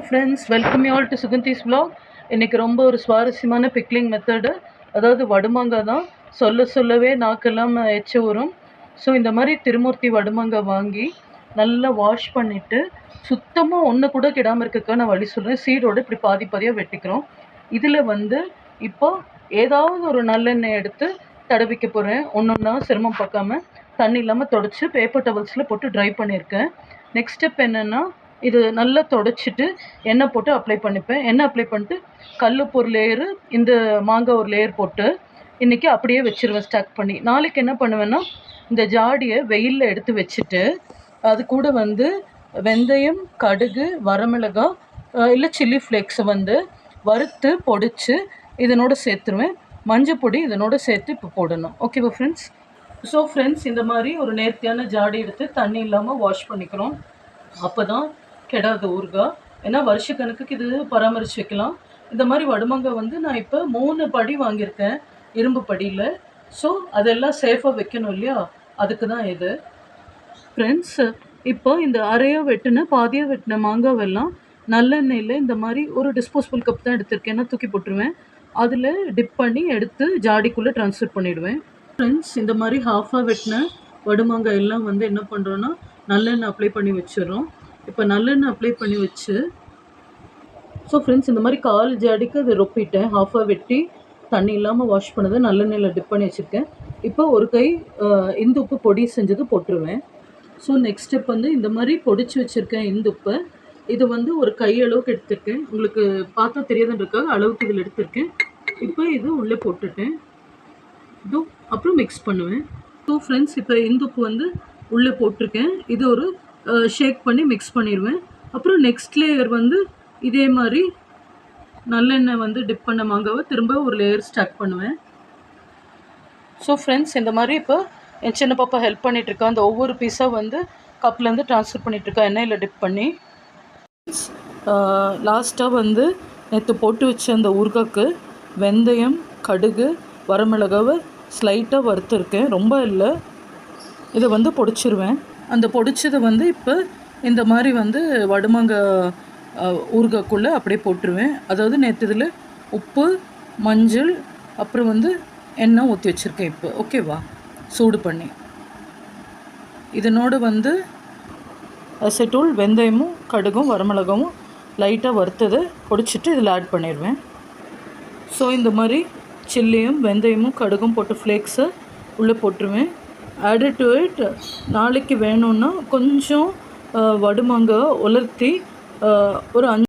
Friends, welcome you all to Suganthi's vlog. இன்றைக்கி ரொம்ப ஒரு சுவாரஸ்யமான பிக்லிங் மெத்தடு, அதாவது வடுமாங்காய் தான். சொல்லவே நாக்கெல்லாம் எச்ச ஊறும். ஸோ இந்த மாதிரி திருமூர்த்தி வடுமாங்காய் வாங்கி நல்லா வாஷ் பண்ணிவிட்டு சுத்தமாக ஒன்று கூட கிடாமல் இருக்கக்கான நான் வழி சொல்கிறேன். சீடோடு இப்படி பாதி பாதியாக வெட்டிக்கிறோம். இதில் இப்போ ஏதாவது ஒரு நல்லெண்ணெய் எடுத்து தடவிக்க போகிறேன். ஒன்றா சிரமம் பார்க்காம தண்ணி இல்லாமல் தொடச்சி பேப்பர் டவல்ஸில் போட்டு ட்ரை பண்ணியிருக்கேன். நெக்ஸ்ட் ஸ்டெப் என்னென்னா, இது நல்லா தொடச்சிட்டு எண்ணெய் போட்டு அப்ளை பண்ணிப்பேன். எண்ணெய் அப்ளை பண்ணிட்டு கல்லுப்பு ஒரு லேயரு, இந்த மாங்காய் ஒரு லேயர் போட்டு இன்றைக்கி அப்படியே வச்சுருவேன் ஸ்டாக் பண்ணி. நாளைக்கு என்ன பண்ணுவேன்னா, இந்த ஜாடியை வெயிலில் எடுத்து வச்சுட்டு அது கூட வெந்தயம், கடுகு, வரமிளகாய் இல்லை சில்லி ஃப்ளேக்ஸை வறுத்து பொடிச்சு இதனோட சேர்த்துருவேன். மஞ்சள் பொடி இதனோட சேர்த்து இப்போ போடணும். ஓகேவா ஃப்ரெண்ட்ஸ்? ஸோ ஃப்ரெண்ட்ஸ், இந்த மாதிரி ஒரு நேர்த்தியான ஜாடி எடுத்து தண்ணி இல்லாமல் வாஷ் பண்ணிக்கிறோம். அப்போ தான் கெடாது ஊறுகாய். ஏன்னா வருஷக்கணக்குக்கு இது பராமரித்து வைக்கலாம். இந்த மாதிரி வடுமாங்காய் நான் இப்போ 3 படி வாங்கியிருக்கேன் இரும்பு படியில். ஸோ அதெல்லாம் சேஃபாக வைக்கணும் இல்லையா, அதுக்கு தான் இது. ஃப்ரெண்ட்ஸ், இப்போ இந்த அரையாக வெட்டின பாதியாக வெட்டின மாங்காவெல்லாம் நல்லெண்ணெயில் இந்த மாதிரி ஒரு டிஸ்போசபிள் கப் தான் எடுத்திருக்கேன், நான் தூக்கி போட்டுருவேன். அதில் டிப் பண்ணி எடுத்து ஜாடிக்குள்ளே ட்ரான்ஸ்ஃபர் பண்ணிவிடுவேன். ஃப்ரெண்ட்ஸ், இந்த மாதிரி ஹாஃபாக வெட்டின வடுமாங்காய் எல்லாம் என்ன பண்ணுறோன்னா நல்லெண்ணெய் அப்ளை பண்ணி வச்சிடறோம். இப்போ நல்லெண்ணெய் அப்ளை பண்ணி வச்சு, ஸோ ஃப்ரெண்ட்ஸ், இந்த மாதிரி கால் ஜாடிக்கு அதை ரொப்பிட்டேன். ஹாஃபாக வெட்டி தண்ணி இல்லாமல் வாஷ் பண்ணதை நல்லெண்ணெயில் டிப் பண்ணி வச்சுருக்கேன். இப்போ ஒரு கை இந்து உப்பு பொடி செஞ்சது போட்டுருவேன். ஸோ நெக்ஸ்ட் ஸ்டெப் இந்த மாதிரி பொடிச்சு வச்சுருக்கேன் இந்து உப்பை. இது ஒரு கை அளவுக்கு எடுத்திருக்கேன். உங்களுக்கு பார்த்தா தெரியாதுன்றதுக்காக அளவுக்கு இதில் எடுத்திருக்கேன். இப்போ இது உள்ளே போட்டுட்டேன். இது அப்புறம் மிக்ஸ் பண்ணுவேன். ஸோ ஃப்ரெண்ட்ஸ், இப்போ இந்து உப்பு உள்ளே போட்டிருக்கேன். இது ஒரு ஷேக் பண்ணி மிக்ஸ் பண்ணிடுவேன். அப்புறம் நெக்ஸ்ட் லேயர் இதே மாதிரி நல்லெண்ணெய் டிப் பண்ண மாங்காவை திரும்ப ஒரு லேயர் ஸ்டாக் பண்ணுவேன். ஸோ ஃப்ரெண்ட்ஸ், இந்த மாதிரி இப்போ என் சின்ன பாப்பா ஹெல்ப் பண்ணிகிட்ருக்கா. அந்த ஒவ்வொரு பீஸாக கப்லேருந்து ட்ரான்ஸ்ஃபர் பண்ணிகிட்ருக்கா எண்ணெயில் டிப் பண்ணி. லாஸ்ட்டாக நேற்று போட்டு வச்ச அந்த ஊறுகாய்க்கு வெந்தயம், கடுகு, வரமிளகாவை ஸ்லைட்டாக வறுத்துருக்கேன், ரொம்ப இல்லை. இதை பொடிச்சிருவேன். அந்த பொடிச்சதை இப்போ இந்த மாதிரி வடுமாங்காய் ஊறுகாய்க்குள்ளே அப்படியே போட்டுருவேன். அதாவது நேற்று இதில் உப்பு, மஞ்சள், அப்புறம் எண்ணெய் ஊற்றி வச்சுருக்கேன். இப்போ ஓகேவா, சூடு பண்ணி இதனோட அசைட்டூள், வெந்தயமும் கடுகும் வரமிளகாவும் லைட்டாக வறுத்ததை பொடிச்சிட்டு இதில் ஆட் பண்ணிடுவேன். ஸோ இந்த மாதிரி சில்லியும் வெந்தயமும் கடுகும் போட்டு ஃப்ளேக்ஸை உள்ளே போட்டுருவேன். ஆடட் டு இட், நாளைக்கு வேணும்னா கொஞ்சம் வடுமாங்காய் உலர்த்தி ஒரு